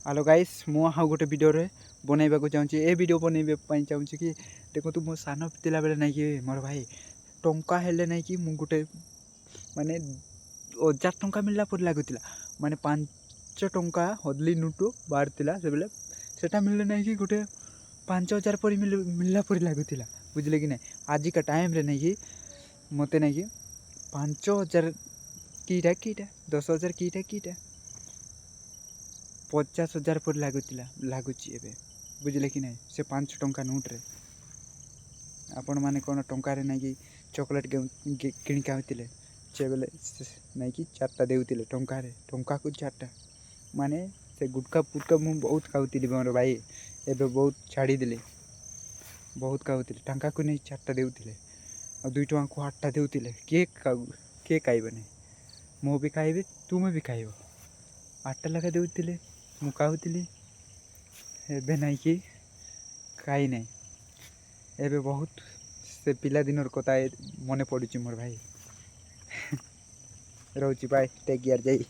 Hello guys मु हाँ गोटे वीडियो रे बनैबा को चाहूँ ए वीडियो बनैबा चाहूँ कि देखो मो सान पिला बेले ना कि मोर भाई टंका हेले ना कि मु गोटे माने 1000 टंका मिलला पर लागुतिला माने 5 टंका हदली नोटू बाहर थिला से बेले सेटा मिलले ना कि गोटे 5000 पर मिलला पर लागुतिला बुझले कि नहीं आज का टाइम रे नहीं कि मते नहीं कि 5000 कीटा कीटा 10,000 कीटा कीटा 50,000 पर लगुच बुझले कि नहीं से 5 टंका नोट रे आपण मैंने कौन टंकार ना कि चॉकलेट किणी खाते से बेले नहीं कि 4टा देते टंकार टंका को 4टा माने से गुटका पुटका मुझे बहुत खाऊली मोर भाई एवं बहुत छाड़ीदे बहुत खाऊली टंका को नहीं 4टा देते और 2 टंका को 8टा देते किए खाइबनी मु भी खाइबे तुम भी खाइब 8टा लेखा देते मु खाऊली एवं नहीं कि खाई नहीं एवं बहुत से पिला दिन कथा मन पड़ुची मोर भाई रोची बाय टेक केयर जय।